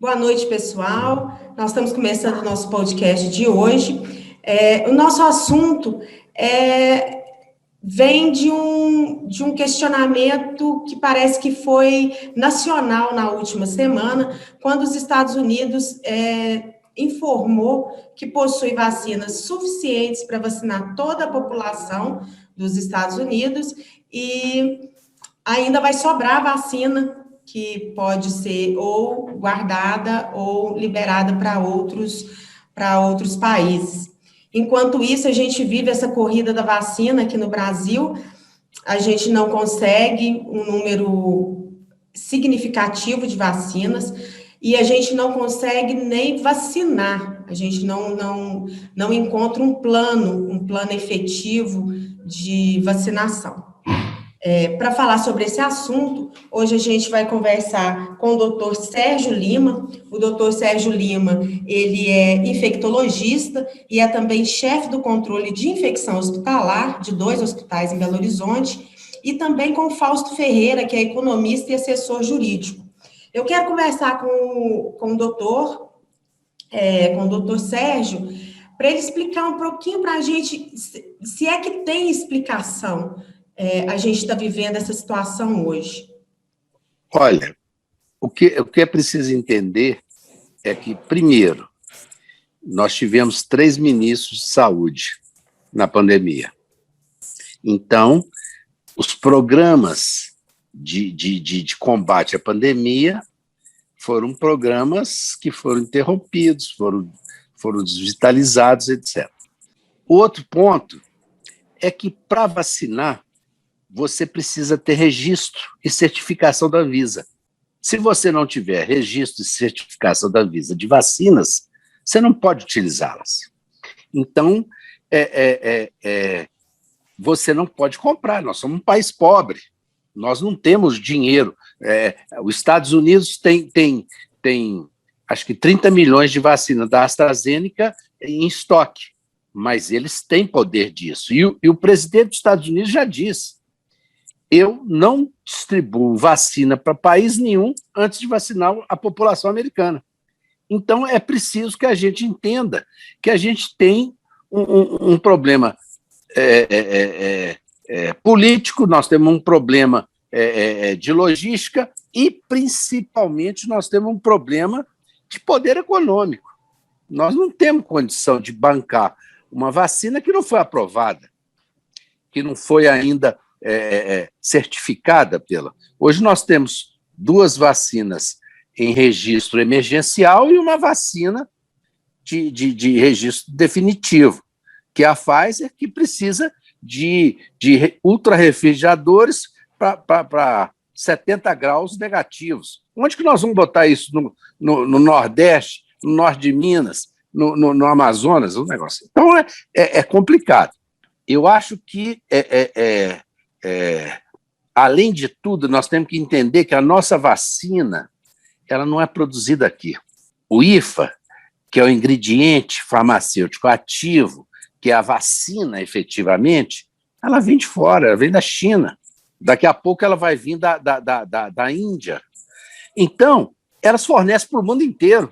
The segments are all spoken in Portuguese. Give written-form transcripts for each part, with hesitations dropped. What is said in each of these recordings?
Boa noite, pessoal. Nós estamos começando o nosso podcast de hoje. O nosso assunto vem de um questionamento que parece que foi nacional na última semana, quando os Estados Unidos informou que possui vacinas suficientes para vacinar toda a população dos Estados Unidos e ainda vai sobrar vacina que pode ser ou guardada ou liberada para outros países. Enquanto isso, a gente vive essa corrida da vacina aqui no Brasil, a gente não consegue um número significativo de vacinas e a gente não consegue nem vacinar, a gente não encontra um plano efetivo de vacinação. Para falar sobre esse assunto, hoje a gente vai conversar com o doutor Sérgio Lima. O doutor Sérgio Lima, ele é infectologista e é também chefe do controle de infecção hospitalar de 2 hospitais em Belo Horizonte, e também com o Fausto Ferreira, que é economista e assessor jurídico. Eu quero conversar com o doutor Sérgio, para ele explicar um pouquinho para a gente, se é que tem explicação. A gente está vivendo essa situação hoje. Olha, o que é preciso entender é que, primeiro, nós tivemos 3 ministros de saúde na pandemia. Então, os programas de combate à pandemia foram programas que foram interrompidos, foram desvitalizados, etc. Outro ponto é que, para vacinar, você precisa ter registro e certificação da Anvisa. Se você não tiver registro e certificação da Anvisa de vacinas, você não pode utilizá-las. Então, você não pode comprar. Nós somos um país pobre, nós não temos dinheiro. Os Estados Unidos tem acho que 30 milhões de vacinas da AstraZeneca em estoque, mas eles têm poder disso. E o presidente dos Estados Unidos já disse: eu não distribuo vacina para país nenhum antes de vacinar a população americana. Então, é preciso que a gente entenda que a gente tem um problema político, nós temos um problema de logística e, principalmente, nós temos um problema de poder econômico. Nós não temos condição de bancar uma vacina que não foi aprovada, que não foi ainda certificada pela... Hoje nós temos 2 vacinas em registro emergencial e uma vacina de registro definitivo, que é a Pfizer, que precisa de ultra-refrigeradores para 70 graus negativos. Onde que nós vamos botar isso? No Nordeste, no Norte de Minas, no Amazonas? Um negócio. Então, é complicado. Eu acho que além de tudo, nós temos que entender que a nossa vacina ela não é produzida aqui. O IFA, que é o ingrediente farmacêutico ativo, que é a vacina efetivamente, ela vem de fora, ela vem da China. Daqui a pouco ela vai vir da Índia. Então, elas fornecem para o mundo inteiro.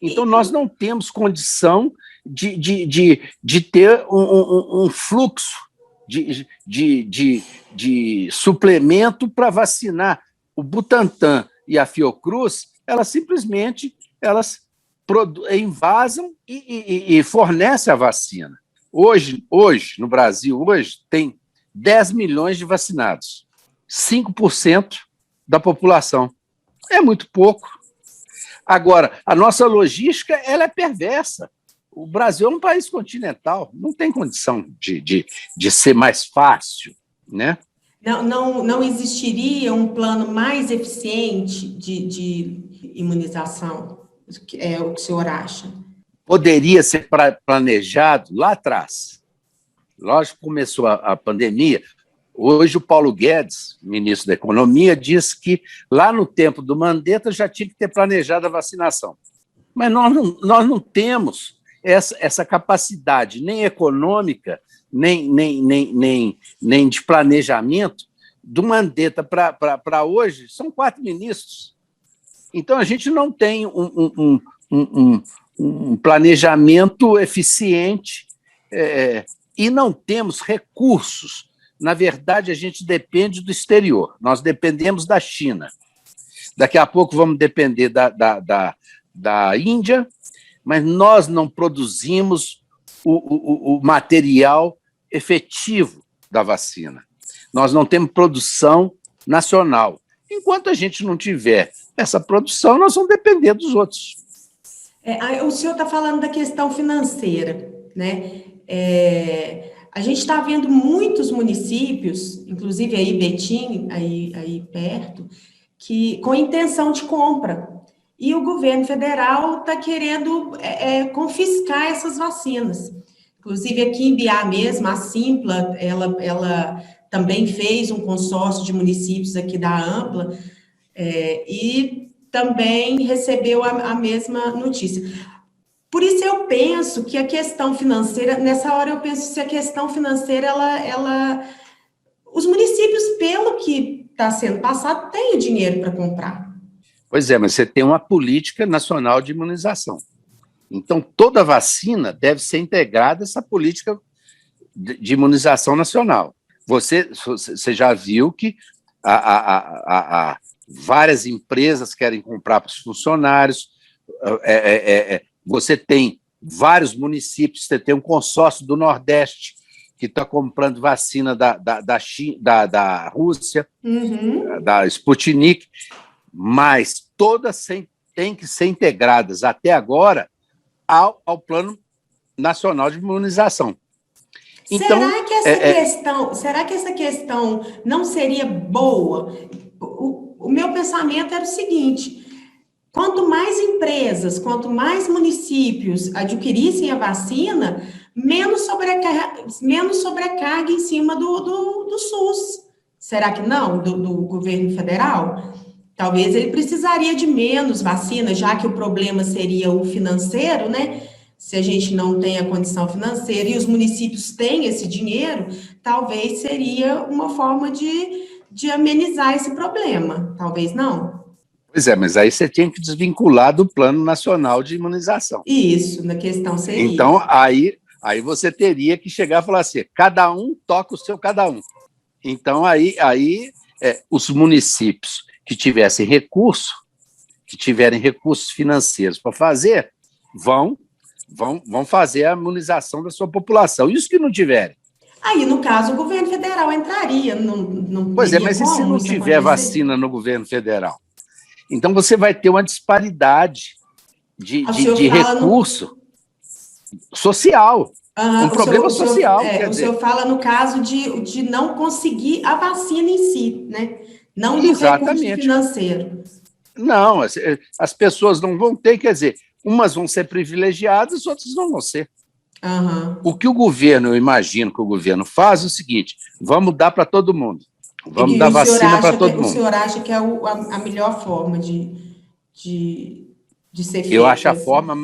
Então, nós não temos condição de ter um fluxo de suplemento para vacinar. O Butantan e a Fiocruz, elas simplesmente envasam e fornecem a vacina. Hoje, no Brasil, tem 10 milhões de vacinados, 5% da população. É muito pouco. Agora, a nossa logística ela é perversa. O Brasil é um país continental, não tem condição de ser mais fácil, né? Não existiria um plano mais eficiente de imunização? É o que o senhor acha? Poderia ser planejado lá atrás. Lógico que começou a pandemia. Hoje o Paulo Guedes, ministro da Economia, diz que lá no tempo do Mandetta já tinha que ter planejado a vacinação. Mas nós não temos essa capacidade nem econômica, nem de planejamento. Do Mandetta para hoje, são 4 ministros. Então, a gente não tem um planejamento eficiente e não temos recursos. Na verdade, a gente depende do exterior, nós dependemos da China. Daqui a pouco vamos depender da Índia, mas nós não produzimos o material efetivo da vacina. Nós não temos produção nacional. Enquanto a gente não tiver essa produção, nós vamos depender dos outros. O senhor está falando da questão financeira, né? A gente está vendo muitos municípios, inclusive aí Betim, aí perto, que com intenção de compra. E o governo federal está querendo confiscar essas vacinas. Inclusive, aqui em Biá mesmo, a Simpla, ela também fez um consórcio de municípios aqui da Ampla e também recebeu a mesma notícia. Por isso, eu penso que a questão financeira, nessa hora eu penso se a questão financeira, os municípios, pelo que está sendo passado, têm o dinheiro para comprar. Pois é, mas você tem uma política nacional de imunização. Então, toda vacina deve ser integrada a essa política de imunização nacional. Você já viu que várias empresas querem comprar para os funcionários, você tem vários municípios, você tem um consórcio do Nordeste que está comprando vacina da Rússia, da Sputnik, mas todas têm que ser integradas até agora ao Plano Nacional de Imunização. Então, será que essa questão não seria boa? O meu pensamento era o seguinte: quanto mais empresas, quanto mais municípios adquirissem a vacina, menos sobrecarga em cima do SUS. Será que não? Do governo federal? Talvez ele precisaria de menos vacina, já que o problema seria o financeiro, né? Se a gente não tem a condição financeira e os municípios têm esse dinheiro, talvez seria uma forma de amenizar esse problema. Talvez não. Pois é, mas aí você tinha que desvincular do Plano Nacional de Imunização. Isso, na questão seria. Então, aí você teria que chegar e falar assim, cada um toca o seu cada um. Então, os municípios que tiverem recursos financeiros para fazer, vão fazer a imunização da sua população. E os que não tiverem? Aí, no caso, o governo federal entraria. Pois é, mas e se não tiver vacina no governo federal? Então, você vai ter uma disparidade de recurso social. Um problema social. O senhor fala no caso de não conseguir a vacina em si, né? Não do recurso financeiro. Não, as pessoas não vão ter, quer dizer, umas vão ser privilegiadas, outras não vão ser. O que eu imagino que o governo faz é o seguinte: vamos dar para todo mundo. Vamos dar vacina para todo mundo. O senhor acha que é a melhor forma de ser feita? Eu acho a forma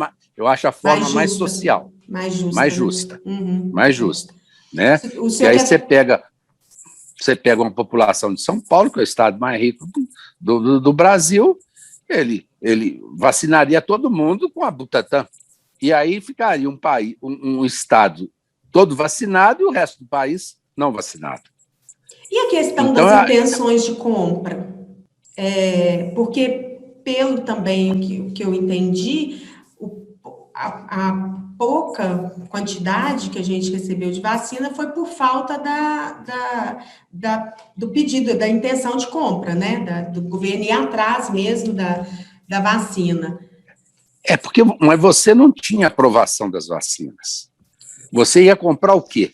mais social. Mais justa. Mais justa. Né? Mais justa. Né? E aí você pega uma população de São Paulo, que é o estado mais rico do Brasil, ele vacinaria todo mundo com a Butantan. E aí ficaria um estado todo vacinado e o resto do país não vacinado. E a questão das intenções de compra? Porque, pelo também que eu entendi, a pouca quantidade que a gente recebeu de vacina foi por falta do pedido, da intenção de compra, né? Do governo ir atrás mesmo da vacina. Mas você não tinha aprovação das vacinas. Você ia comprar o quê?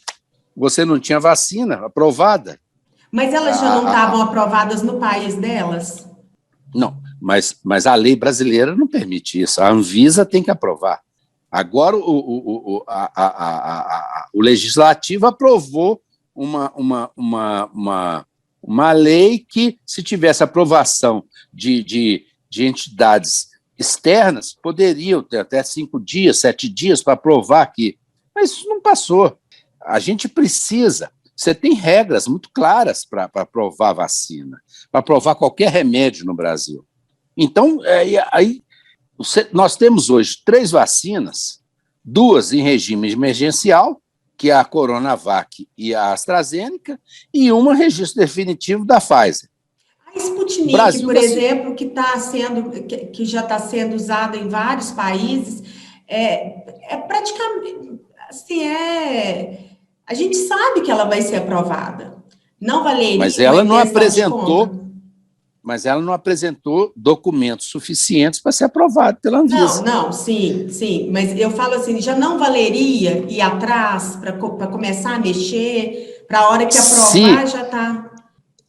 Você não tinha vacina aprovada. Mas elas já não estavam aprovadas no país delas? Não, mas a lei brasileira não permite isso. A Anvisa tem que aprovar. Agora, o Legislativo aprovou uma lei que, se tivesse aprovação de entidades externas, poderiam ter até 5 dias, 7 dias para aprovar aqui. Mas isso não passou. A gente precisa. Você tem regras muito claras para aprovar vacina, para aprovar qualquer remédio no Brasil. Então, aí nós temos hoje 3 vacinas, 2 em regime emergencial, que é a Coronavac e a AstraZeneca, e uma registro definitivo da Pfizer. A Sputnik, por exemplo, que já está sendo usada em vários países, é praticamente, assim, a gente sabe que ela vai ser aprovada. Não valeria. Mas ela não apresentou documentos suficientes para ser aprovada pela Anvisa. Não, sim, mas eu falo assim, já não valeria ir atrás para começar a mexer, para a hora que aprovar já está...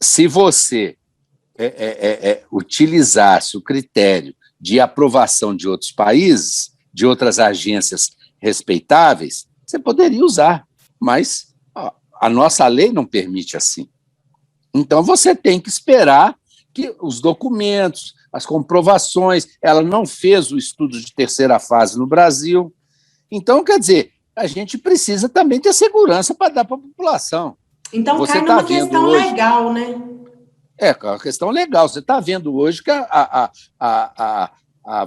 Se você utilizasse o critério de aprovação de outros países, de outras agências respeitáveis, você poderia usar, mas a nossa lei não permite assim. Então, você tem que esperar que os documentos, as comprovações, ela não fez o estudo de terceira fase no Brasil. Então, quer dizer, a gente precisa também ter segurança para dar para a população. Então, cai numa questão legal, né? Uma questão legal. Você está vendo hoje que a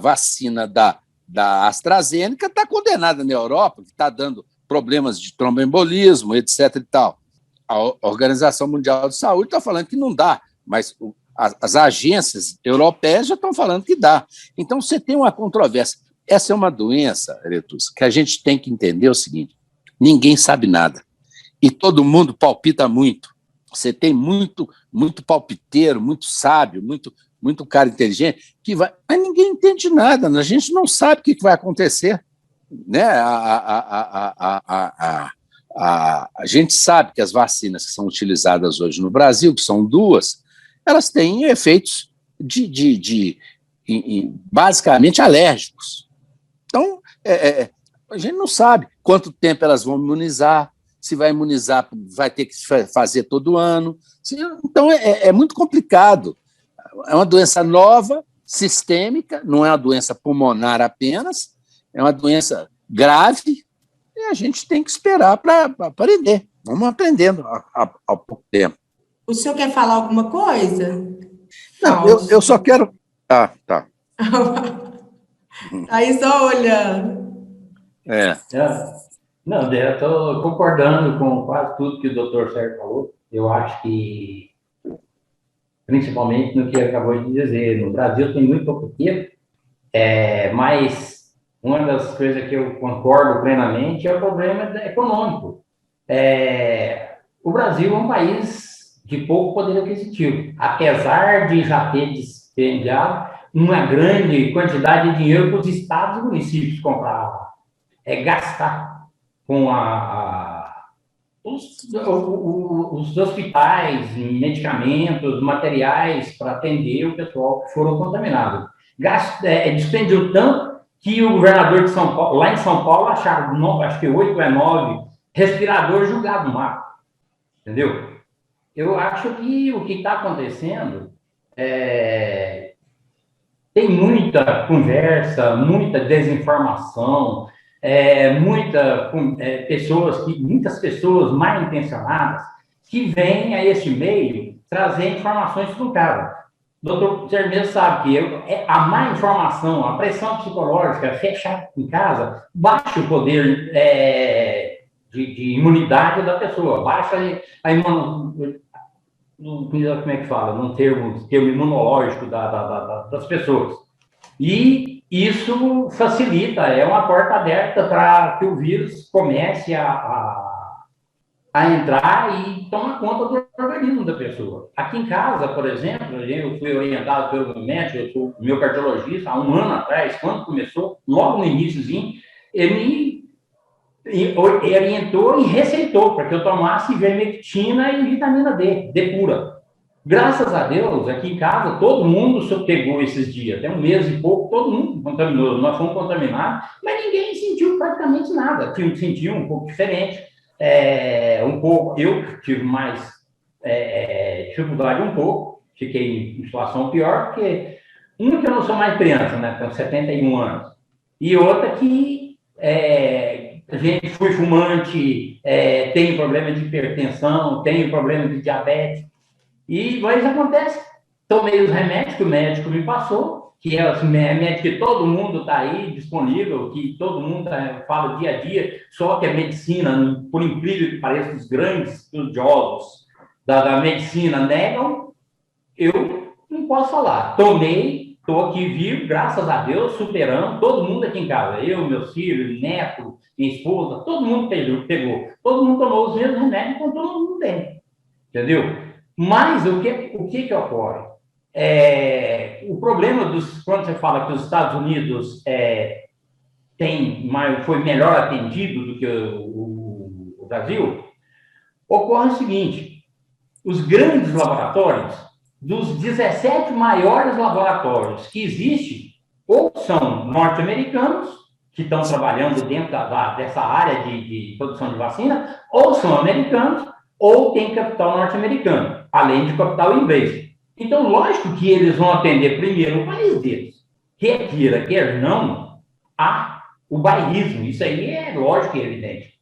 vacina da AstraZeneca está condenada na Europa, que está dando problemas de tromboembolismo, etc. e tal. A Organização Mundial de Saúde está falando que não dá, mas as agências europeias já estão falando que dá. Então, você tem uma controvérsia. Essa é uma doença, Aretusa, que a gente tem que entender o seguinte: ninguém sabe nada. E todo mundo palpita muito. Você tem muito palpiteiro, muito sábio, muito cara inteligente, mas ninguém entende nada, a gente não sabe o que vai acontecer. Né? A gente sabe que as vacinas que são utilizadas hoje no Brasil, que são 2, elas têm efeitos basicamente alérgicos. Então, a gente não sabe quanto tempo elas vão imunizar, se vai imunizar, vai ter que fazer todo ano. Então, é muito complicado. É uma doença nova, sistêmica, não é uma doença pulmonar apenas, é uma doença grave, e a gente tem que esperar para aprender. Vamos aprendendo há pouco tempo. O senhor quer falar alguma coisa? Não, eu só quero... tá. Aí só olhando. Não, eu estou concordando com quase tudo que o doutor Sérgio falou. Eu acho que, principalmente no que ele acabou de dizer, no Brasil tem muito pouco tempo, mas uma das coisas que eu concordo plenamente é o problema econômico. O Brasil é um país de pouco poder aquisitivo, apesar de já ter dispendiado uma grande quantidade de dinheiro para os estados e municípios comprar, gastar com os hospitais, medicamentos, materiais para atender o pessoal que foram contaminados. Despendiu tanto que o governador de São Paulo, lá em São Paulo, acharam, acho que 8 ou 9 respiradores julgados no mar. Entendeu? Eu acho que o que está acontecendo tem muita conversa, muita desinformação, muitas pessoas mal intencionadas que vêm a este meio trazer informações trucadas. O doutor Sérgio sabe que a má informação, a pressão psicológica, fechar em casa, baixa o poder de imunidade da pessoa, baixa a imunidade, como é que fala, num termo imunológico das pessoas. E isso facilita, é uma porta aberta para que o vírus comece a entrar e tomar conta do organismo da pessoa. Aqui em casa, por exemplo, eu fui orientado pelo médico, eu sou meu cardiologista, há 1 ano atrás, quando começou, logo no iníciozinho, ele me orientou e receitou para que eu tomasse ivermectina e vitamina D pura. Graças a Deus, aqui em casa, todo mundo pegou esses dias, até 1 mês e pouco, todo mundo contaminou, nós fomos contaminados, mas ninguém sentiu praticamente nada, sentiu um pouco diferente, eu tive mais dificuldade um pouco, fiquei em situação pior, porque que eu não sou mais criança, né, tenho 71 anos, e outra que a gente foi fumante, tem problema de hipertensão, tem problema de diabetes, e mas acontece, tomei os remédios que o médico me passou, que é assim, médico que todo mundo está aí disponível, que todo mundo fala dia a dia, só que a medicina, por incrível que pareça, os grandes estudiosos da medicina negam, eu não posso falar. Tomei, estou aqui vivo, graças a Deus, superando, todo mundo aqui em casa, eu, meus filhos, neto, minha esposa, todo mundo pegou, todo mundo tomou os mesmos remédios, então todo mundo tem, entendeu? Mas o que ocorre? O problema quando você fala que os Estados Unidos foi melhor atendido do que o Brasil, ocorre o seguinte: os grandes laboratórios, dos 17 maiores laboratórios que existem, ou são norte-americanos, que estão trabalhando dentro dessa área de produção de vacina, ou são americanos, ou tem capital norte-americano, além de capital inglês. Então, lógico que eles vão atender primeiro o país deles. Quer queira, quer não, o bairrismo, isso aí é lógico e evidente.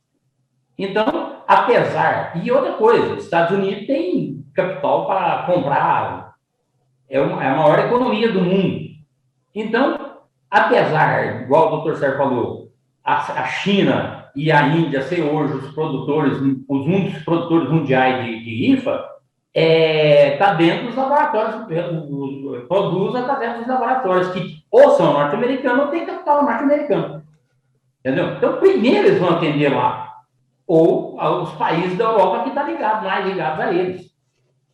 Então, apesar... E outra coisa, os Estados Unidos têm capital para comprar, é a maior economia do mundo. Então, apesar, igual o doutor Sérgio falou, a China e a Índia ser hoje os únicos produtores mundiais de IFA, está dentro dos laboratórios, produz através dos laboratórios, que ou são norte-americanos ou tem capital norte-americano. Entendeu? Então, primeiro eles vão atender lá, ou os países da Europa que estão mais ligados a eles,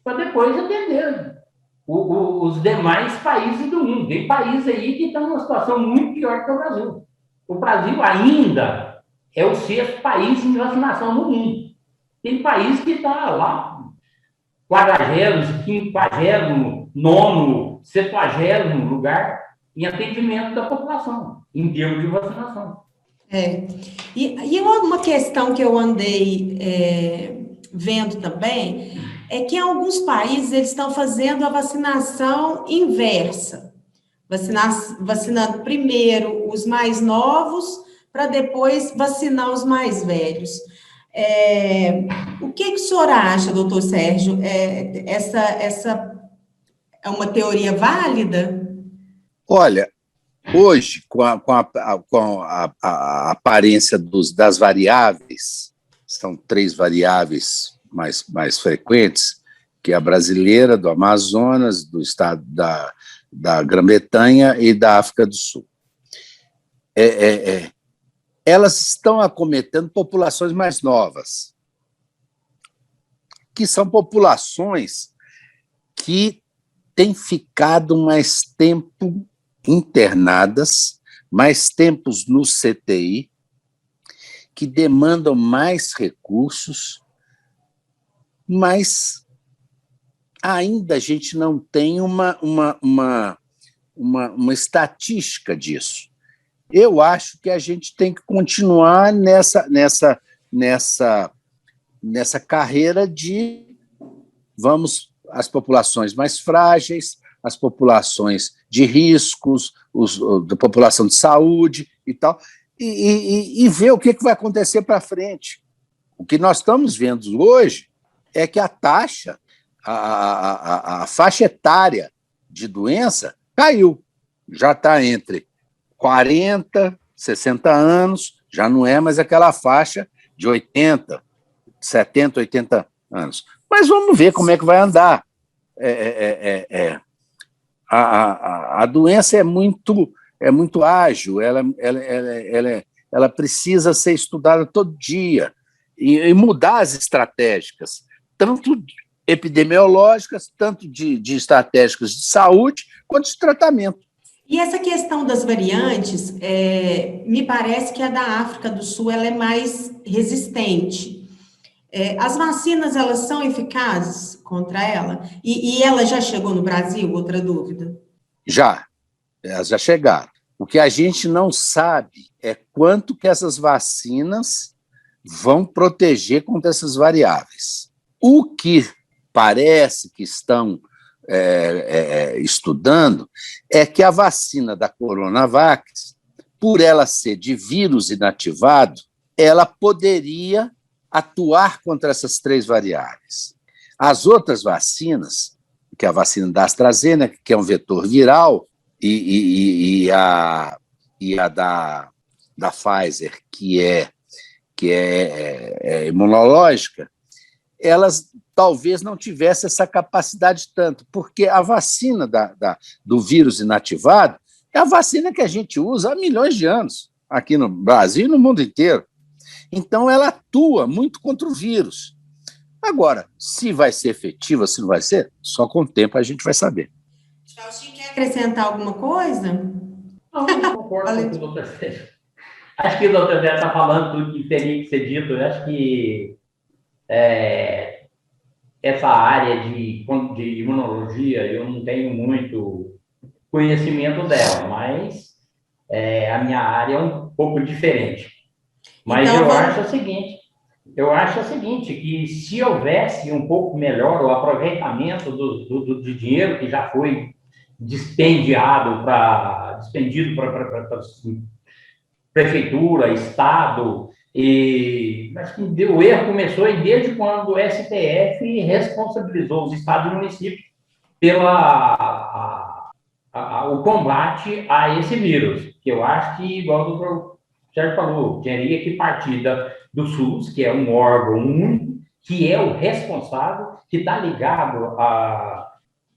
para depois atender os demais países do mundo. Tem países aí que estão numa situação muito pior que o Brasil. O Brasil ainda é o 6º país em vacinação no mundo. Tem país que está lá 40º, 50º, 90º, 70º lugar em atendimento da população, em termos de vacinação. E uma questão que eu andei vendo também é que em alguns países eles estão fazendo a vacinação inversa, vacinando primeiro os mais novos para depois vacinar os mais velhos. O que o senhor acha, doutor Sérgio? Essa é uma teoria válida? Olha, hoje, com a aparência das variáveis, são 3 variáveis mais frequentes, que é a brasileira, do Amazonas, do estado da Grã-Bretanha e da África do Sul. Elas estão acometendo populações mais novas, que são populações que têm ficado mais tempo internadas, mais tempos no CTI, que demandam mais recursos, mas ainda a gente não tem uma estatística disso. Eu acho que a gente tem que continuar nessa carreira de as populações mais frágeis, as populações de riscos, da população de saúde e tal, e ver o que vai acontecer para frente. O que nós estamos vendo hoje é que a taxa, a faixa etária de doença caiu, já está entre 40, 60 anos, já não é mais aquela faixa de 80, 70, 80 anos. Mas vamos ver como é que vai andar. A doença é muito ágil, ela precisa ser estudada todo dia e mudar as estratégicas, tanto epidemiológicas, tanto de estratégicas de saúde, quanto de tratamento. E essa questão das variantes, me parece que a da África do Sul ela é mais resistente. As vacinas, elas são eficazes contra ela? E ela já chegou no Brasil? Outra dúvida. Elas já chegaram. O que a gente não sabe é quanto que essas vacinas vão proteger contra essas variáveis. O que parece que estão estudando é que a vacina da Coronavac, por ela ser de vírus inativado, ela poderia atuar contra essas 3 variáveis. As outras vacinas, que é a vacina da AstraZeneca, que é um vetor viral, e a da Pfizer, que é imunológica, elas talvez não tivessem essa capacidade tanto, porque a vacina do vírus inativado é a vacina que a gente usa há milhões de anos, aqui no Brasil e no mundo inteiro. Então, ela atua muito contra o vírus. Agora, se vai ser efetiva, se não vai ser, só com o tempo a gente vai saber. Chalchin, quer acrescentar alguma coisa? Não, eu concordo com o que o doutor Sérgio. Acho que o doutor Sérgio está falando tudo que teria que ser dito. Eu acho que essa área de imunologia, eu não tenho muito conhecimento dela, mas a minha área é um pouco diferente. Mas então, eu acho o seguinte, que se houvesse um pouco melhor o aproveitamento do dinheiro que já foi despendido para prefeitura, estado, e acho que o erro começou desde quando o STF responsabilizou os estados e municípios o combate a esse vírus, que eu acho que, igual o doutor Sérgio falou, teria que partir do SUS, que é um órgão único, que é o responsável, que está ligado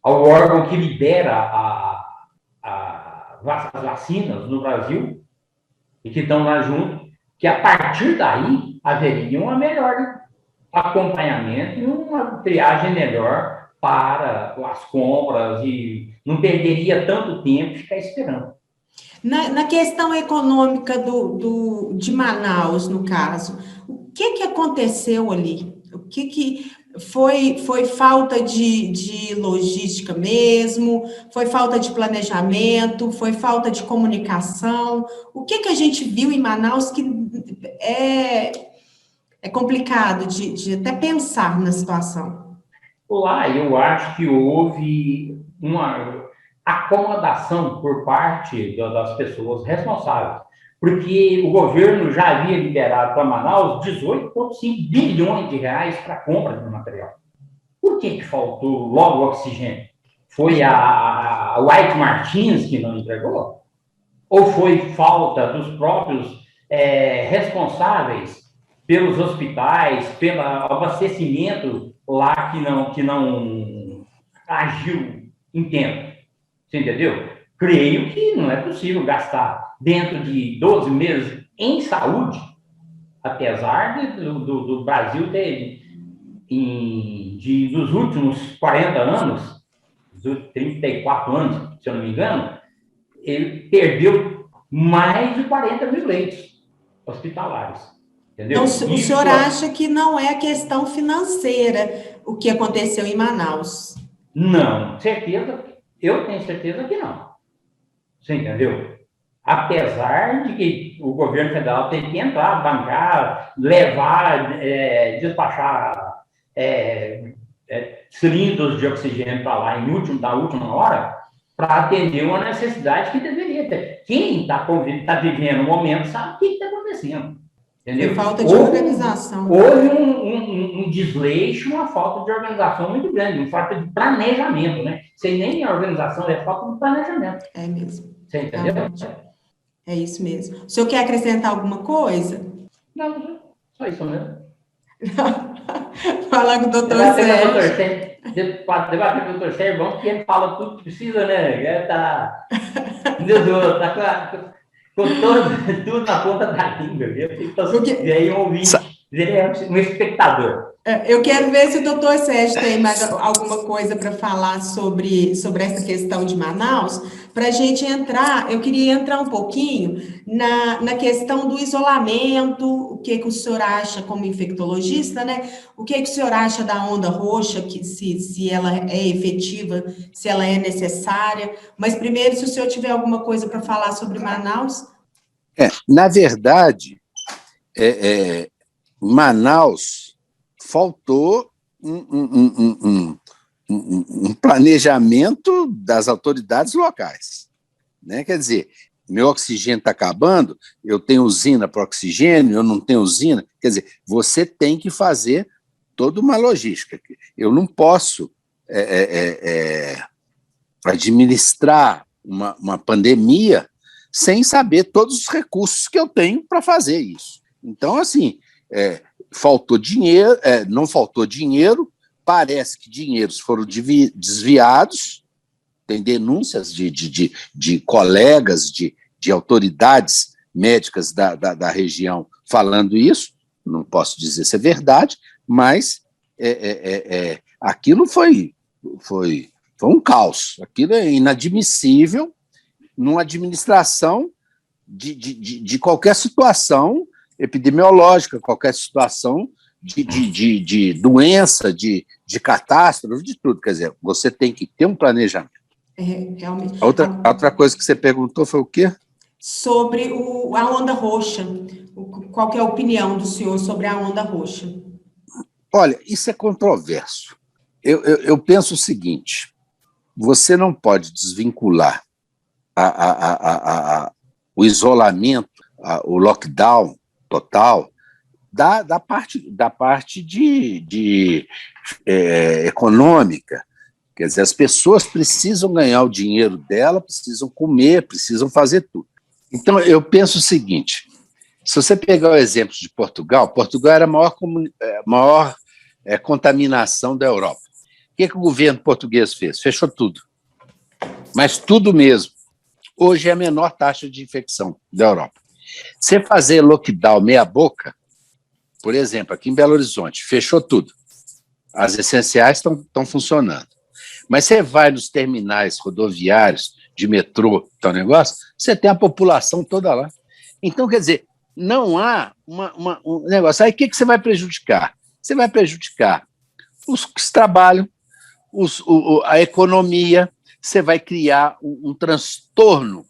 ao órgão que libera as vacinas no Brasil, e que estão lá junto, que a partir daí haveria um melhor acompanhamento e uma triagem melhor para as compras e não perderia tanto tempo ficar esperando. Na questão econômica de Manaus, no caso, o que aconteceu ali? O que foi falta de logística mesmo? Foi falta de planejamento? Foi falta de comunicação? O que a gente viu em Manaus que é complicado de até pensar na situação? Lá, eu acho que houve uma acomodação por parte das pessoas responsáveis, porque o governo já havia liberado para Manaus 18,5 bilhões de reais para compra de material. Por que faltou logo oxigênio? Foi a White Martins que não entregou? Ou foi falta dos próprios responsáveis pelos hospitais, pelo abastecimento lá que não agiu em tempo? Você entendeu? Creio que não é possível gastar dentro de 12 meses em saúde, apesar do Brasil ter, dos últimos 40 anos, dos 34 anos, se eu não me engano, ele perdeu mais de 40 mil leitos hospitalares. Entendeu? Então, o senhor acha que não é questão financeira o que aconteceu em Manaus? Não, eu tenho certeza que não. Você entendeu? Apesar de que o governo federal tem que entrar, bancar, levar, despachar cilindros de oxigênio para lá na última hora, para atender uma necessidade que deveria ter. Quem está vivendo o momento sabe o que está acontecendo. Entendeu? Foi falta de organização. Houve um desleixo, uma falta de organização muito grande, uma falta de planejamento, né? Sem nem a organização, é falta de planejamento. É mesmo. Você entendeu? É isso mesmo. O senhor quer acrescentar alguma coisa? Não, só isso mesmo. Falar com o doutor Sérgio. Debater com o doutor Sérgio, bom, porque ele fala tudo que precisa, né? Ele tá com tudo na ponta da língua. E aí um ouvinte, ele é um espectador. Eu quero ver se o doutor Sérgio tem mais alguma coisa para falar sobre essa questão de Manaus. Para a gente entrar, eu queria entrar um pouquinho na questão do isolamento, o que o senhor acha como infectologista, né? O que o senhor acha da onda roxa, que se ela é efetiva, se ela é necessária. Mas primeiro, se o senhor tiver alguma coisa para falar sobre Manaus. Na verdade, Manaus faltou um planejamento das autoridades locais, né? Quer dizer, meu oxigênio está acabando, eu tenho usina para oxigênio, eu não tenho usina. Quer dizer, você tem que fazer toda uma logística. Eu não posso administrar uma pandemia sem saber todos os recursos que eu tenho para fazer isso. Então, assim, faltou dinheiro, não faltou dinheiro, parece que dinheiros foram desviados, tem denúncias de colegas, de autoridades médicas da região falando isso, não posso dizer se é verdade, mas aquilo foi um caos, aquilo é inadmissível numa administração de qualquer situação epidemiológica, qualquer situação de doença, de catástrofe, de tudo. Quer dizer, você tem que ter um planejamento. Realmente. Outra coisa que você perguntou foi o quê? Sobre a onda roxa. Qual que é a opinião do senhor sobre a onda roxa? Olha, isso é controverso. Eu penso o seguinte, você não pode desvincular o isolamento, o lockdown total, da parte econômica. Quer dizer, as pessoas precisam ganhar o dinheiro dela, precisam comer, precisam fazer tudo. Então, eu penso o seguinte, se você pegar o exemplo de Portugal era a maior contaminação da Europa. O que o governo português fez? Fechou tudo. Mas tudo mesmo. Hoje é a menor taxa de infecção da Europa. Você fazer lockdown meia boca, por exemplo, aqui em Belo Horizonte, fechou tudo. As essenciais estão funcionando. Mas você vai nos terminais rodoviários, de metrô, tal negócio, você tem a população toda lá. Então, quer dizer, não há um negócio. Aí o que você vai prejudicar? Você vai prejudicar os que trabalham, a economia, você vai criar um transtorno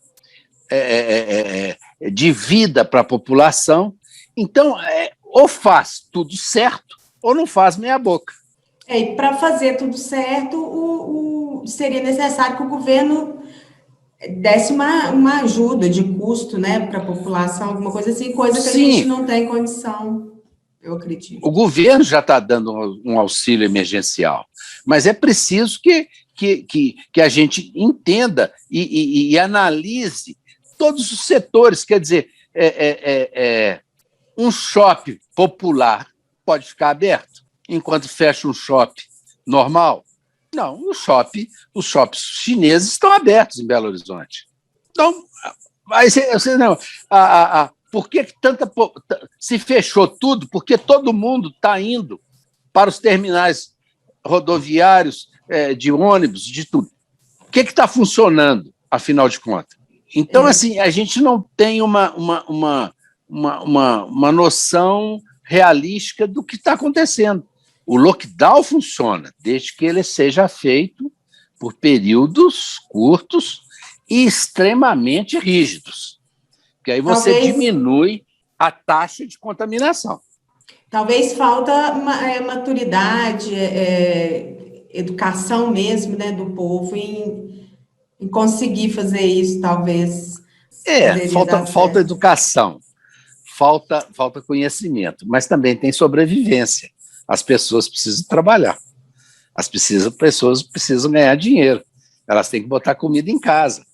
de vida para a população. Então, ou faz tudo certo, ou não faz meia boca. E para fazer tudo certo, seria necessário que o governo desse uma ajuda de custo, né, para a população, alguma coisa assim, coisa que a gente não tem condição, eu acredito. O governo já está dando um auxílio emergencial, mas é preciso que a gente entenda e analise todos os setores. Quer dizer, um shopping popular pode ficar aberto enquanto fecha um shopping normal? Não, os shoppings chineses estão abertos em Belo Horizonte. Então, por que se fechou tudo? Porque todo mundo está indo para os terminais rodoviários, de ônibus, de tudo. O que está funcionando, afinal de contas? Então, assim, a gente não tem uma noção realística do que está acontecendo. O lockdown funciona desde que ele seja feito por períodos curtos e extremamente rígidos, porque aí você diminui a taxa de contaminação. Talvez falta maturidade, educação mesmo, né, do povo em conseguir fazer isso, talvez. Falta educação, falta conhecimento, mas também tem sobrevivência. As pessoas precisam trabalhar, as pessoas precisam ganhar dinheiro, elas têm que botar comida em casa.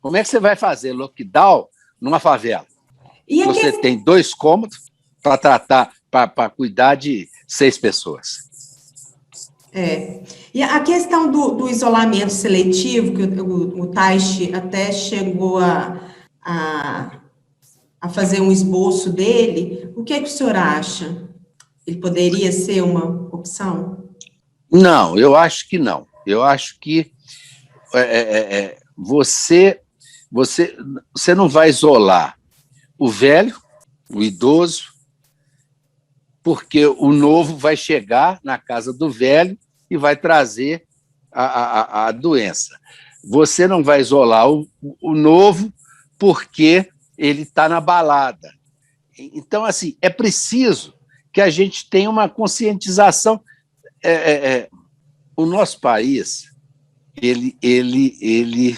Como é que você vai fazer lockdown numa favela? Você tem 2 cômodos para cuidar de 6 pessoas. E a questão do isolamento seletivo, que o Taishi até chegou a fazer um esboço dele, o que o senhor acha? Ele poderia ser uma opção? Não, eu acho que não. Eu acho que você não vai isolar o velho, o idoso, porque o novo vai chegar na casa do velho e vai trazer a doença. Você não vai isolar o novo porque ele está na balada. Então, assim, é preciso que a gente tenha uma conscientização. O nosso país, ele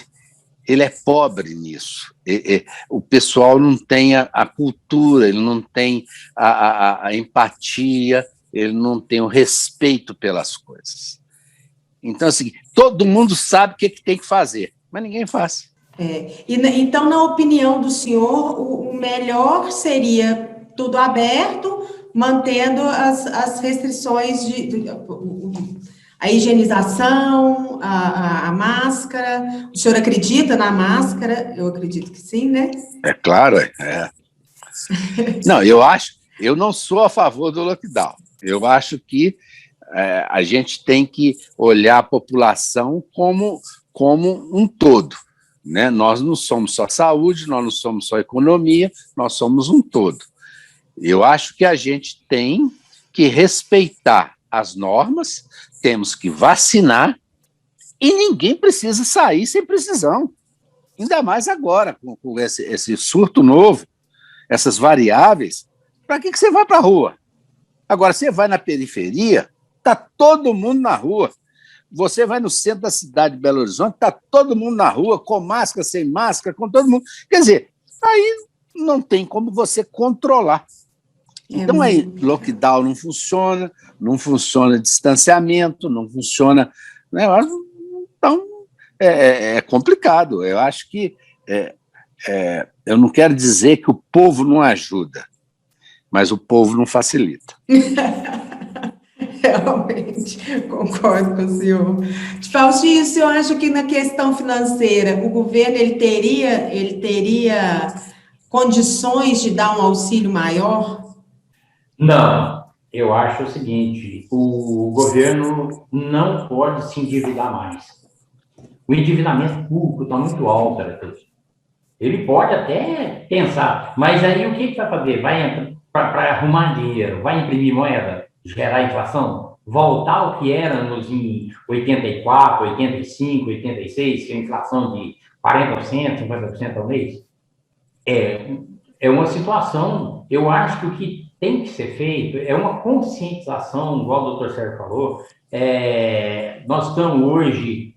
é pobre nisso. O pessoal não tem a cultura, ele não tem a empatia, ele não tem o respeito pelas coisas. Então, assim, todo mundo sabe o que tem que fazer, mas ninguém faz. Então, na opinião do senhor, o melhor seria tudo aberto, mantendo as restrições a higienização, a máscara. O senhor acredita na máscara? Eu acredito que sim, né? É claro, Não, eu não sou a favor do lockdown. Eu acho que a gente tem que olhar a população como um todo, né? Nós não somos só saúde, nós não somos só economia, nós somos um todo. Eu acho que a gente tem que respeitar as normas, temos que vacinar e ninguém precisa sair sem precisão. Ainda mais agora, com esse surto novo, essas variáveis, para que você vai para a rua? Agora, você vai na periferia, está todo mundo na rua. Você vai no centro da cidade de Belo Horizonte, está todo mundo na rua, com máscara, sem máscara, com todo mundo. Quer dizer, aí não tem como você controlar. Então, aí, lockdown não funciona distanciamento, não funciona. Né? Então, é complicado. Eu acho que. Eu não quero dizer que o povo não ajuda, mas o povo não facilita. Realmente, concordo com o senhor. Faustinho, o senhor acha que na questão financeira, o governo ele teria condições de dar um auxílio maior? Não, eu acho o seguinte, o governo não pode se endividar mais. O endividamento público está muito alto, ele pode até pensar, mas aí o que ele vai fazer? Vai para arrumar dinheiro, vai imprimir moeda, gerar inflação, voltar ao que era em 84, 85, 86, que é a inflação de 40%, 50% ao mês? É uma situação, eu acho que o que tem que ser feito é uma conscientização, igual o doutor Sérgio falou. Nós estamos hoje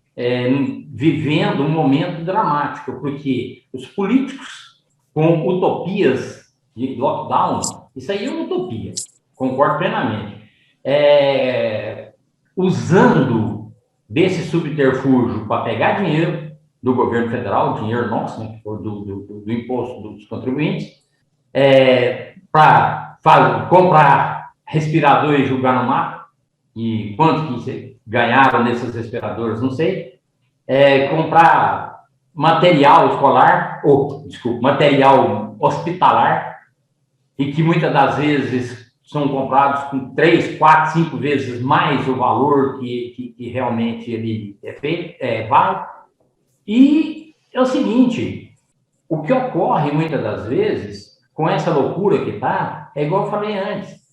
vivendo um momento dramático, porque os políticos com utopias de lockdown, isso aí é uma utopia, concordo plenamente, usando desse subterfúgio para pegar dinheiro do governo federal, dinheiro nosso, né, do imposto dos contribuintes, para comprar respirador e jogar no mar, e quanto que ganharam nesses respiradores, não sei, comprar material escolar, material hospitalar, e que muitas das vezes são comprados com 3, 4, 5 vezes mais o valor que realmente ele vale. E é o seguinte, o que ocorre muitas das vezes, com essa loucura que está, é igual eu falei antes,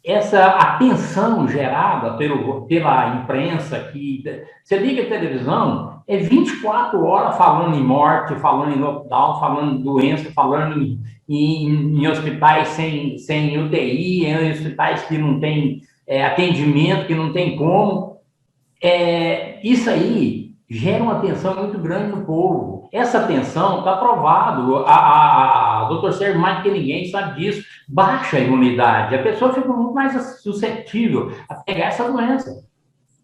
essa atenção gerada pela imprensa, que você liga a televisão, 24 horas falando em morte, falando em lockdown, falando em doença, falando em hospitais sem UTI, em hospitais que não tem atendimento, que não tem como. Isso aí gera uma tensão muito grande no povo. Essa tensão está provado, a doutor Sérgio, mais que ninguém sabe disso, baixa a imunidade, a pessoa fica muito mais suscetível a pegar essa doença,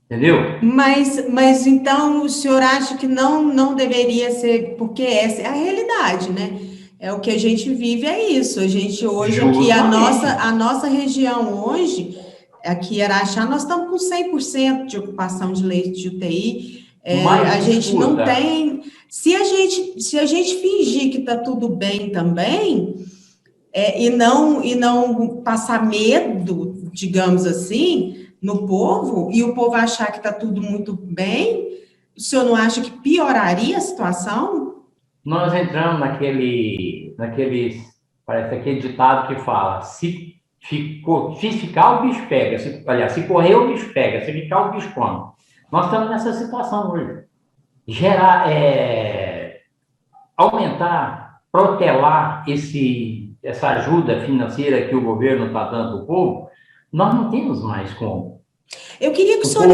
entendeu? Mas então o senhor acha que não deveria ser, porque essa é a realidade, né? É o que a gente vive, é isso. A gente hoje, aqui, a nossa região hoje, aqui em Araxá, nós estamos com 100% de ocupação de leite de UTI. A gente não tem... Se a gente fingir que está tudo bem também, e não passar medo, digamos assim, no povo, e o povo achar que está tudo muito bem, o senhor não acha que pioraria a situação? Nós entramos parece aquele ditado que fala, se ficar, o bicho pega, se correr, o bicho pega, se ficar, o bicho come. Nós estamos nessa situação hoje. Aumentar, protelar essa ajuda financeira que o governo está dando ao povo, nós não temos mais como. Eu queria que o senhor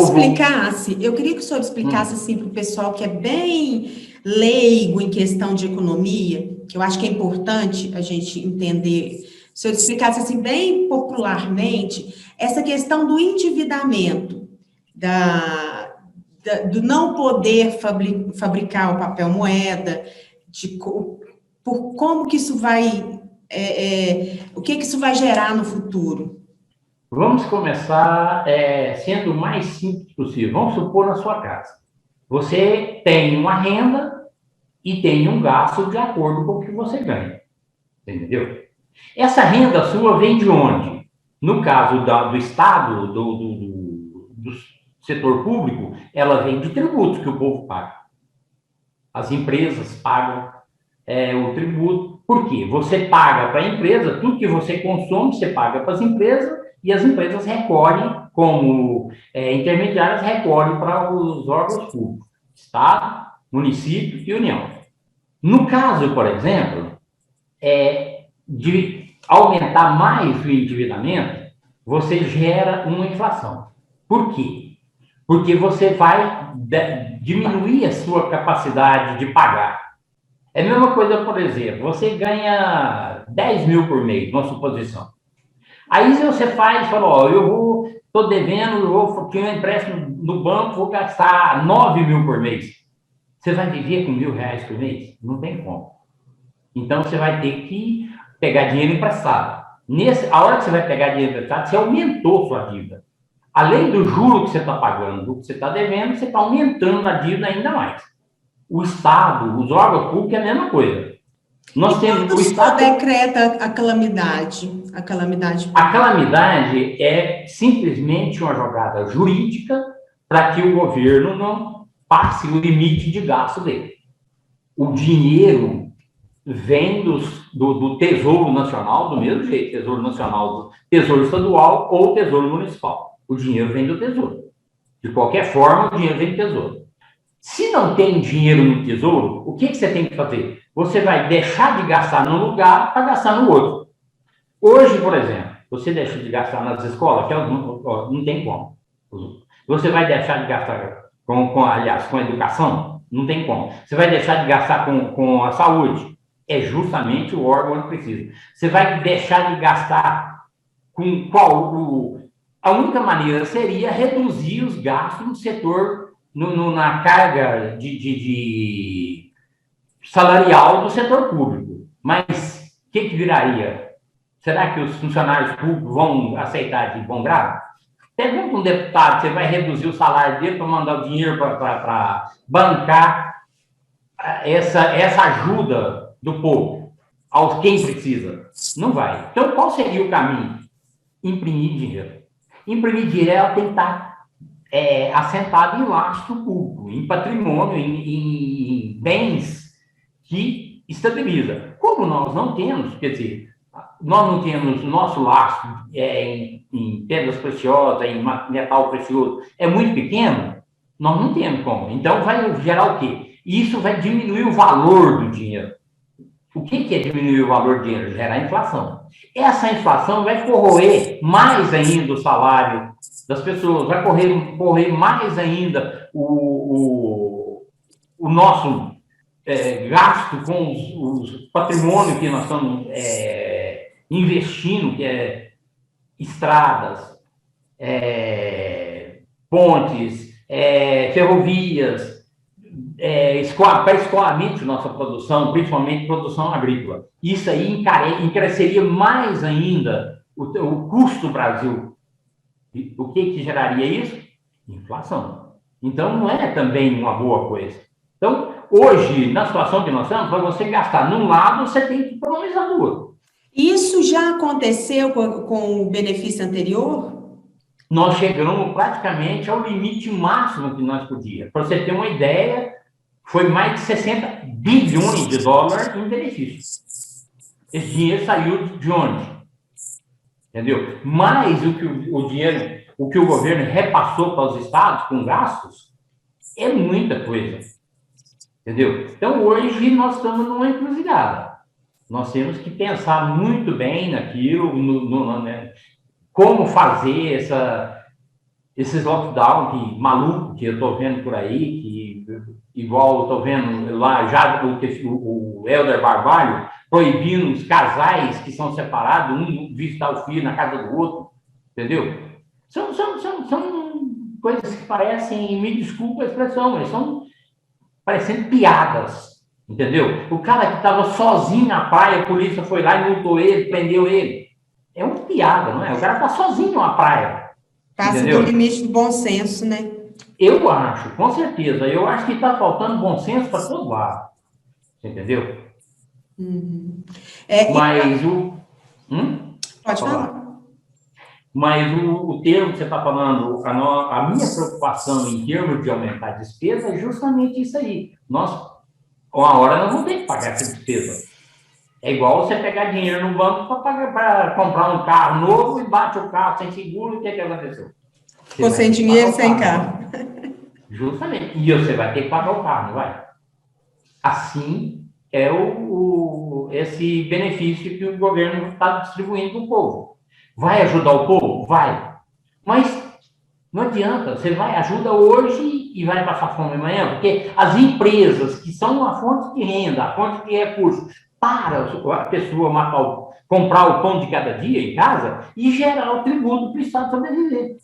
explicasse assim para o pessoal que é bem leigo em questão de economia, que eu acho que é importante a gente entender. O senhor explicasse assim bem popularmente essa questão do endividamento do não poder fabricar o papel moeda, por como que isso vai, o que isso vai gerar no futuro? Vamos começar sendo o mais simples possível. Vamos supor na sua casa. Você tem uma renda e tem um gasto de acordo com o que você ganha. Entendeu? Essa renda sua vem de onde? No caso do Estado, do setor público, ela vem de tributos que o povo paga. As empresas pagam o tributo. Por quê? Você paga para a empresa, tudo que você consome, você paga para as empresas, e as empresas recolhem, como intermediárias, recolhem para os órgãos públicos, Estado, município e União. No caso, por exemplo, de aumentar mais o endividamento, você gera uma inflação. Por quê? Porque você vai diminuir a sua capacidade de pagar. É a mesma coisa, por exemplo, você ganha 10 mil por mês, uma suposição. Aí você fala, eu estou devendo, eu tenho um empréstimo no banco, vou gastar 9 mil por mês. Você vai viver com R$ 1.000 por mês? Não tem como. Então, você vai ter que pegar dinheiro emprestado. A hora que você vai pegar dinheiro emprestado, você aumentou sua dívida. Além do juro que você está pagando, do que você está devendo, você está aumentando a dívida ainda mais. O Estado, os órgãos públicos, é a mesma coisa. Nós temos o Estado decreta a calamidade. A calamidade é simplesmente uma jogada jurídica para que o governo não passe o limite de gasto dele. O dinheiro vem do Tesouro Nacional, do mesmo jeito, Tesouro Nacional, Tesouro Estadual ou Tesouro Municipal. O dinheiro vem do Tesouro. De qualquer forma, o dinheiro vem do Tesouro. Se não tem dinheiro no Tesouro, o que você tem que fazer? Você vai deixar de gastar num lugar para gastar no outro. Hoje, por exemplo, você deixa de gastar nas escolas, que não tem como. Você vai deixar de gastar com a educação? Não tem como. Você vai deixar de gastar com a saúde? É justamente o órgão que precisa. Você vai deixar de gastar com qual? A única maneira seria reduzir os gastos no setor, na carga de salarial do setor público. Mas o que viraria? Será que os funcionários públicos vão aceitar de bom grado? Pergunta um deputado, você vai reduzir o salário dele para mandar o dinheiro para bancar essa ajuda do povo aos quem precisa? Não vai. Então, qual seria o caminho? Imprimir dinheiro. Imprimir dinheiro, ela tem que estar assentado em lastro público, em patrimônio, em bens que estabiliza. Como nós não temos, quer dizer, nós não temos o nosso lastro em pedras preciosas, em metal precioso, é muito pequeno, nós não temos como. Então, vai gerar o quê? Isso vai diminuir o valor do dinheiro. O que é diminuir o valor do dinheiro? Gerar inflação. Essa inflação vai corroer mais ainda o salário das pessoas, vai corroer mais ainda o nosso gasto com os patrimônios que nós estamos investindo, que é estradas, pontes, ferrovias, para escoamento nossa produção, principalmente produção agrícola. Isso aí encareceria mais ainda o custo do Brasil. O que geraria isso? Inflação. Então, não é também uma boa coisa. Então, hoje, na situação que nós estamos, para você gastar num lado, você tem que economizar no outro. Isso já aconteceu com o benefício anterior? Nós chegamos praticamente ao limite máximo que nós podíamos. Para você ter uma ideia, foi mais de 60 bilhões de dólares em benefícios. Esse dinheiro saiu de onde? Entendeu? Mais o que o governo repassou para os estados com gastos, é muita coisa. Entendeu? Então, hoje, nós estamos numa encruzilhada. Nós temos que pensar muito bem naquilo, como fazer esses lockdown maluco que eu estou vendo por aí, que igual eu estou vendo lá já o Helder Barbalho proibindo os casais que são separados, um visitar o filho na casa do outro, entendeu? São coisas que parecem, me desculpa a expressão, mas são parecendo piadas, entendeu? O cara que estava sozinho na praia, a polícia foi lá e multou ele, prendeu ele. É uma piada, não é? O cara está sozinho na praia. Passa entendeu? do limite do bom senso, né? Eu acho, com certeza. Eu acho que está faltando bom senso para todo lado. Entendeu? Uhum. Mas Pode falar. Mas o termo que você está falando, a minha preocupação em termos de aumentar a despesa é justamente isso aí. Uma hora nós vamos ter que pagar essa despesa. É igual você pegar dinheiro no banco para comprar um carro novo e bate o carro sem seguro, o que aconteceu? Ficou sem dinheiro, sem carro. Justamente. E você vai ter que pagar o carro, não vai? Assim é esse benefício que o governo está distribuindo para o povo. Vai ajudar o povo? Vai. Mas não adianta, você ajuda hoje e vai passar fome amanhã, porque as empresas que são a fonte de renda, a fonte de recursos, para a pessoa comprar o pão de cada dia em casa e gerar o tributo para o Estado sobreviver.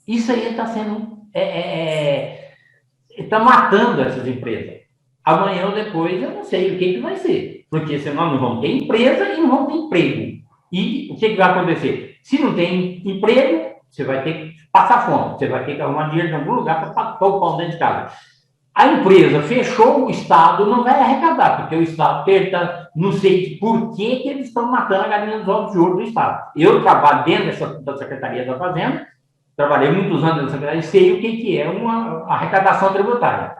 Isso aí está sendo... está matando essas empresas. Amanhã ou depois, eu não sei o que vai ser, porque senão não vão ter empresa e não vão ter emprego. E o que vai acontecer? Se não tem emprego, você vai ter que passar fome, você vai ter que arrumar dinheiro em algum lugar para pôr o pão dentro de casa. A empresa fechou, o Estado não vai arrecadar, porque o Estado não sei por que eles estão matando a galinha dos ovos de ouro do Estado. Eu trabalho dentro da Secretaria da Fazenda, trabalhei muitos anos na Secretaria e sei o que é uma arrecadação tributária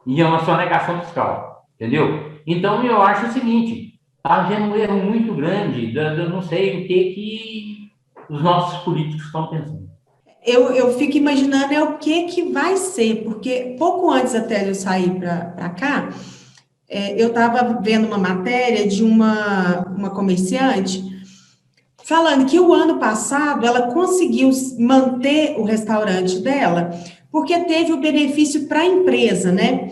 e é uma sonegação fiscal, entendeu? Então, eu acho o seguinte, está havendo um erro muito grande, eu não sei o que os nossos políticos estão pensando. Eu fico imaginando o que vai ser, porque pouco antes até de eu sair para cá, eu estava vendo uma matéria de uma comerciante falando que o ano passado ela conseguiu manter o restaurante dela porque teve o benefício para a empresa, né?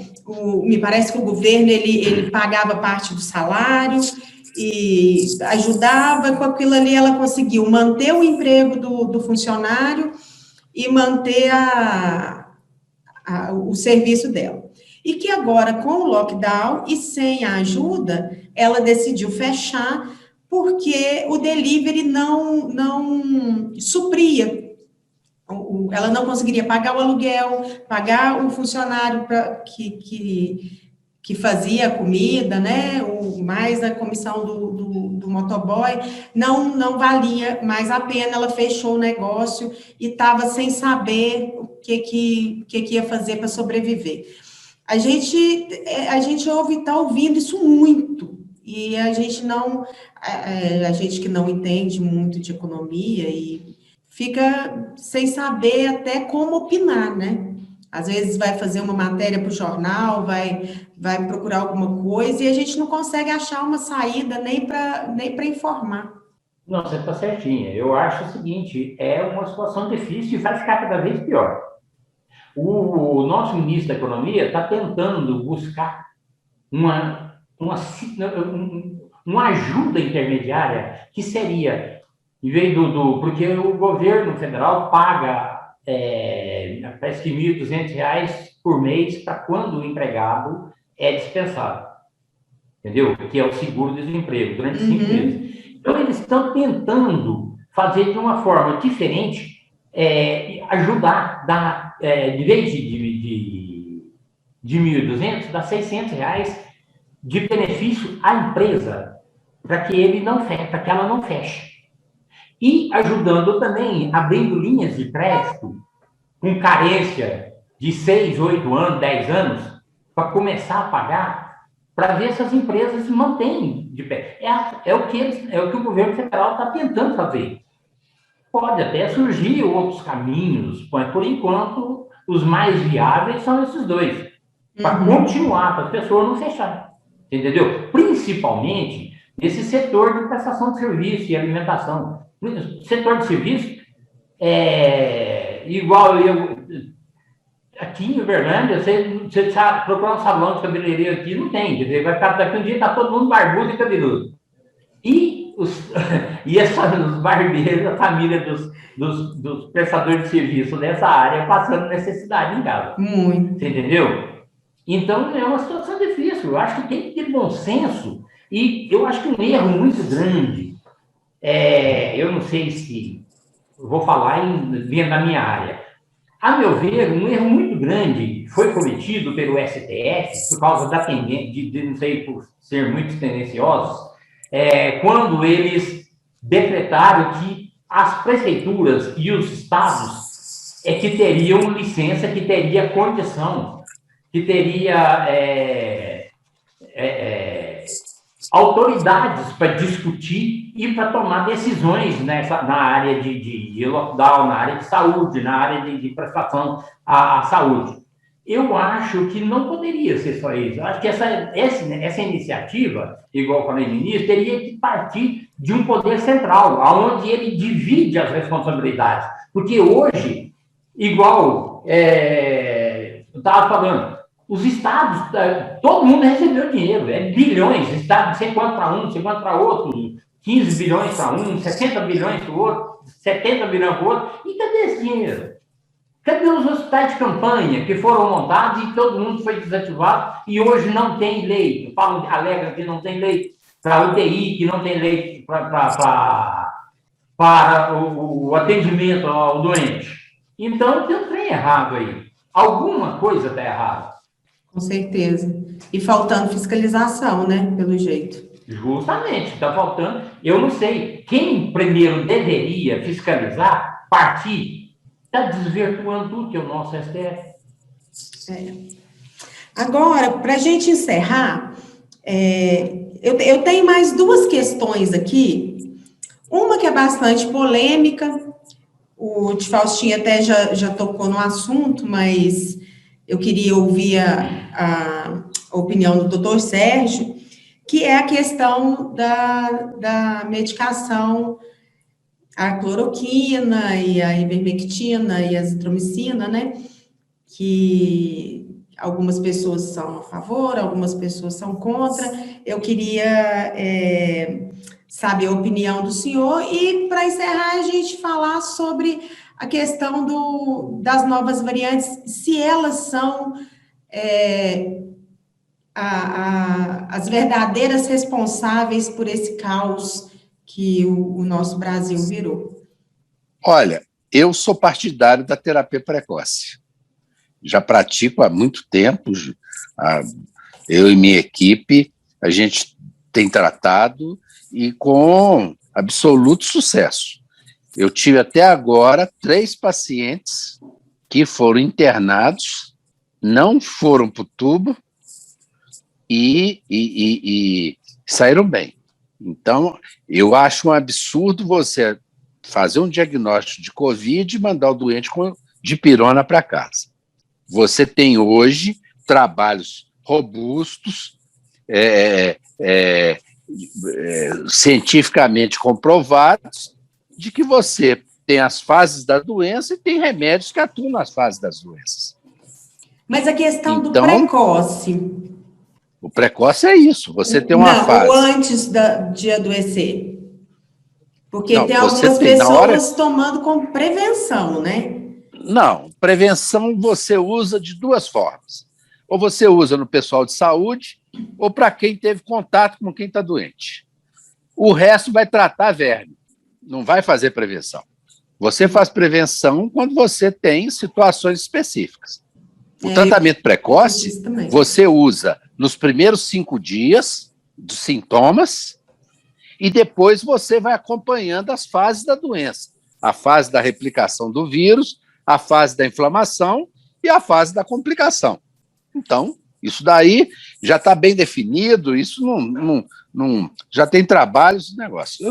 Me parece que o governo ele pagava parte do salário e ajudava, com aquilo ali ela conseguiu manter o emprego do funcionário e manter o serviço dela. E que agora, com o lockdown e sem a ajuda, ela decidiu fechar porque o delivery não supria. Ela não conseguiria pagar o aluguel, pagar o funcionário que fazia a comida, né? Mais a comissão do motoboy, não valia mais a pena, ela fechou o negócio e estava sem saber o que ia fazer para sobreviver. A gente está ouvindo isso muito, e a gente que não entende muito de economia e fica sem saber até como opinar, né? Às vezes vai fazer uma matéria para o jornal, vai procurar alguma coisa e a gente não consegue achar uma saída nem para informar. Não, você está certinha. Eu acho o seguinte, é uma situação difícil e vai ficar cada vez pior. O nosso ministro da Economia está tentando buscar uma ajuda intermediária que seria, em vez porque o governo federal paga parece que R$ 1.200 por mês para quando o empregado é dispensado, entendeu? Que é o seguro-desemprego, durante 5 meses. Então, eles estão tentando fazer de uma forma diferente, ajudar, de vez de R$ 1.200, dá R$ 600 de benefício à empresa, para que ela não feche. E ajudando também, abrindo linhas de crédito com carência de 6, 8 anos, 10 anos, para começar a pagar, para ver se as empresas se mantêm de pé. É o que o governo federal está tentando fazer. Pode até surgir outros caminhos, mas, por enquanto, os mais viáveis são esses dois, para continuar, para as pessoas não fecharem, entendeu? Principalmente nesse setor de prestação de serviço e alimentação. O setor de serviço igual aqui em Uberlândia, você procurar um salão de cabeleireiro aqui, não tem, quer dizer, vai ficar daqui um dia, está todo mundo barbudo e cabeludo. E os barbeiros, a família dos prestadores de serviço dessa área passando necessidade em casa. Muito. Você entendeu? Então, é uma situação difícil. Eu acho que tem que ter bom senso. E eu acho que um erro muito grande, eu não sei se... Eu vou falar dentro da minha área. A meu ver, um erro muito grande foi cometido pelo STF, por causa da tendência, não sei, por ser muito tendenciosos, quando eles decretaram que as prefeituras e os estados que teriam licença, que teria condição, que teria autoridades para discutir e para tomar decisões na área de lockdown, na área de saúde, na área de prestação à saúde. Eu acho que não poderia ser só isso. Eu acho que essa iniciativa, igual falei no início, teria que partir de um poder central, onde ele divide as responsabilidades. Porque hoje, igual eu estava falando, os estados, todo mundo recebeu dinheiro, bilhões, estados, sei quanto para um, sei quanto para outro, 15 bilhões para um, 60 bilhões para o outro, 70 bilhões para o outro. E cadê esse dinheiro? Cadê os hospitais de campanha que foram montados e todo mundo foi desativado e hoje não tem leito? Alegam que não tem leito para UTI, que não tem leito para o atendimento ao doente. Então, tem um trem errado aí. Alguma coisa está errada. Com certeza. E faltando fiscalização, né? Pelo jeito. Justamente, está faltando. Eu não sei. Quem primeiro deveria fiscalizar, partir, está desvirtuando tudo que é o nosso STF. Agora, para a gente encerrar, eu tenho mais duas questões aqui. Uma que é bastante polêmica. O Tio Faustinho até já tocou no assunto, mas eu queria ouvir a opinião do doutor Sérgio, que é a questão da medicação, a cloroquina e a ivermectina e a azitromicina, né? Que algumas pessoas são a favor, algumas pessoas são contra. Eu queria saber a opinião do senhor e, para encerrar, a gente falar sobre a questão das novas variantes, se elas são as verdadeiras responsáveis por esse caos que o nosso Brasil virou. Olha, eu sou partidário da terapia precoce. Já pratico há muito tempo, eu e minha equipe, a gente tem tratado e com absoluto sucesso. Eu tive até agora 3 pacientes que foram internados, não foram para o tubo e saíram bem. Então, eu acho um absurdo você fazer um diagnóstico de Covid e mandar o doente com dipirona para casa. Você tem hoje trabalhos robustos, cientificamente comprovados, de que você tem as fases da doença e tem remédios que atuam nas fases das doenças. Mas a questão do precoce... O precoce é isso, você tem uma fase... Não, o antes de adoecer. Porque tem algumas pessoas tomando como prevenção, né? Não, prevenção você usa de 2 formas. Ou você usa no pessoal de saúde, ou para quem teve contato com quem está doente. O resto vai tratar verme, não vai fazer prevenção. Você faz prevenção quando você tem situações específicas. O tratamento precoce, você usa nos primeiros 5 dias dos sintomas e depois você vai acompanhando as fases da doença. A fase da replicação do vírus, a fase da inflamação e a fase da complicação. Então, isso daí já está bem definido, isso não já tem trabalhos, negócio.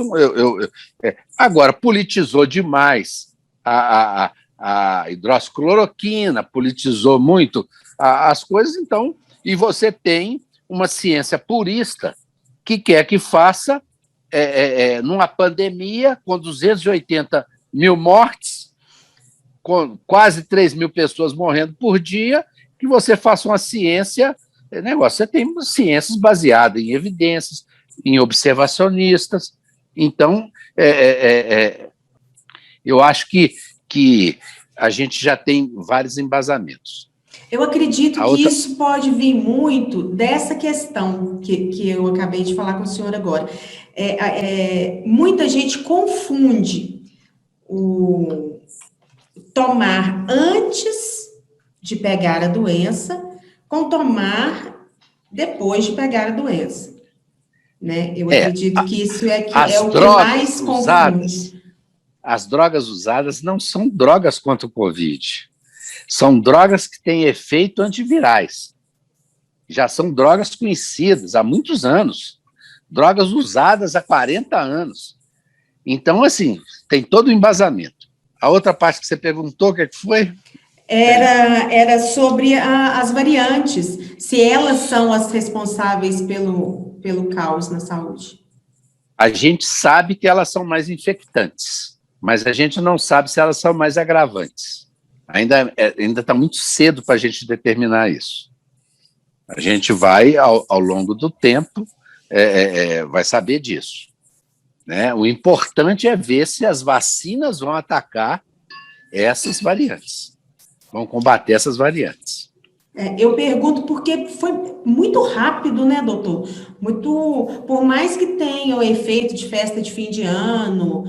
Agora, politizou demais a hidroxicloroquina, politizou muito as coisas, então, e você tem uma ciência purista que quer que faça, numa pandemia, com 280 mil mortes, com quase 3 mil pessoas morrendo por dia, que você faça uma ciência, negócio. Você tem ciências baseadas em evidências, em observacionistas, Então, eu acho que a gente já tem vários embasamentos. Eu acredito que isso pode vir muito dessa questão que eu acabei de falar com o senhor agora. Muita gente confunde o tomar antes de pegar a doença com tomar depois de pegar a doença. Né? Eu acredito que isso é o que mais confunde. As drogas usadas não são drogas contra o Covid. São drogas que têm efeito antivirais. Já são drogas conhecidas há muitos anos. Drogas usadas há 40 anos. Então, assim, tem todo o embasamento. A outra parte que você perguntou, o que foi? Era sobre as variantes, se elas são as responsáveis pelo caos na saúde. A gente sabe que elas são mais infectantes, mas a gente não sabe se elas são mais agravantes. Ainda está muito cedo para a gente determinar isso. A gente vai, ao longo do tempo, vai saber disso. Né? O importante é ver se as vacinas vão atacar essas variantes, vão combater essas variantes. Eu pergunto porque foi muito rápido, né, doutor? Por mais que tenha o efeito de festa de fim de ano,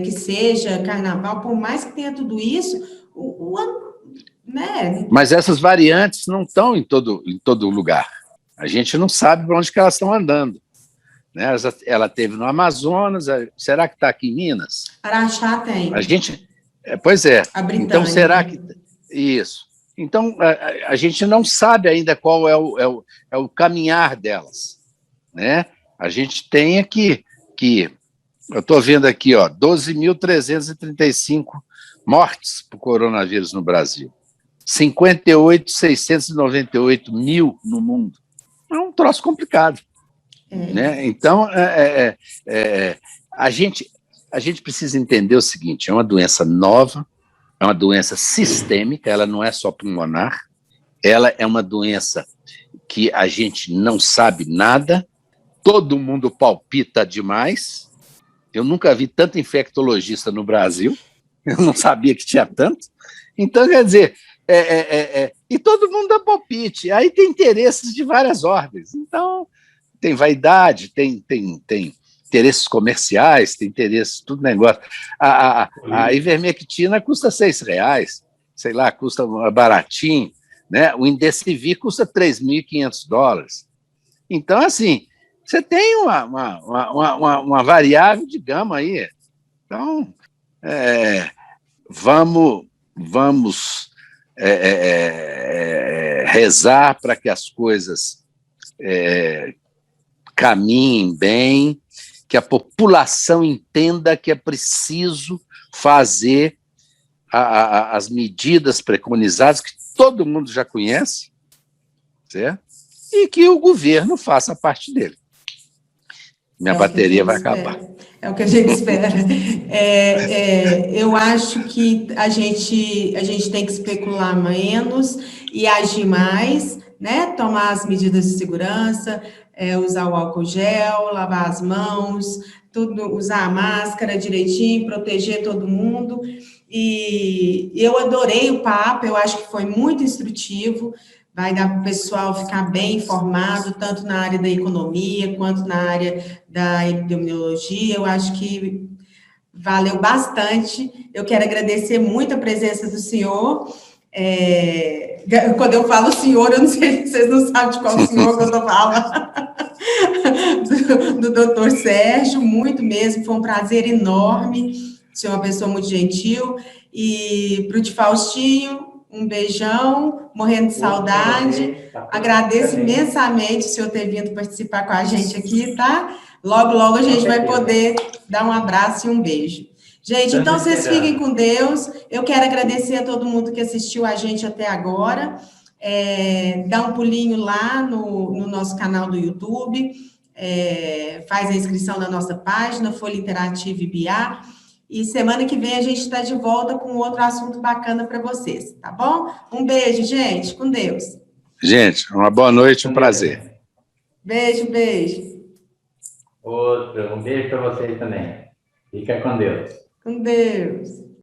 que seja carnaval, por mais que tenha tudo isso, né? Mas essas variantes não estão em todo lugar. A gente não sabe para onde que elas estão andando. Né? Ela teve no Amazonas, será que está aqui em Minas? Araxá tem. A gente, pois é. A Britânia. Então, será que... Isso. Então, a gente não sabe ainda qual é o caminhar delas. Né? A gente tem que eu estou vendo aqui, 12.335 mortes por coronavírus no Brasil. 58.698 mil no mundo. É um troço complicado. Né? Então, a gente precisa entender o seguinte, é uma doença nova, é uma doença sistêmica, ela não é só pulmonar, ela é uma doença que a gente não sabe nada, todo mundo palpita demais, eu nunca vi tanto infectologista no Brasil, eu não sabia que tinha tanto, então, quer dizer, e todo mundo dá palpite, aí tem interesses de várias ordens, então tem vaidade, tem interesses comerciais, tem interesses, tudo negócio. A ivermectina custa R$6, sei lá, custa baratinho, né? O Indecivir custa $3.500. Então, assim, você tem uma variável de gama aí. Então, vamos rezar para que as coisas caminhem bem, que a população entenda que é preciso fazer as medidas preconizadas, que todo mundo já conhece, certo? E que o governo faça a parte dele. Minha bateria vai acabar. É o que a gente espera. Eu acho que a gente tem que especular menos e agir mais, né? Tomar as medidas de segurança, usar o álcool gel, lavar as mãos, tudo, usar a máscara direitinho, proteger todo mundo. E eu adorei o papo, eu acho que foi muito instrutivo, vai dar para o pessoal ficar bem informado, tanto na área da economia, quanto na área da epidemiologia. Eu acho que valeu bastante. Eu quero agradecer muito a presença do senhor. Quando eu falo senhor, eu não sei se vocês não sabem de qual senhor que eu estou falando. Do doutor Sérgio, muito mesmo, foi um prazer enorme, ser uma pessoa muito gentil. E para o de Faustinho, um beijão, morrendo de saudade. Agradeço imensamente o senhor ter vindo participar com a gente aqui, tá? Logo, logo a gente vai poder dar um abraço e um beijo. Gente, então vocês fiquem com Deus. Eu quero agradecer a todo mundo que assistiu a gente até agora. Dá um pulinho lá no nosso canal do YouTube, faz a inscrição na nossa página, Folha Interativa IBA, e semana que vem a gente está de volta com outro assunto bacana para vocês, tá bom? Um beijo, gente, com Deus. Gente, uma boa noite, um prazer. Beijo, beijo. Outro. Um beijo para vocês também. Fica com Deus. Com Deus.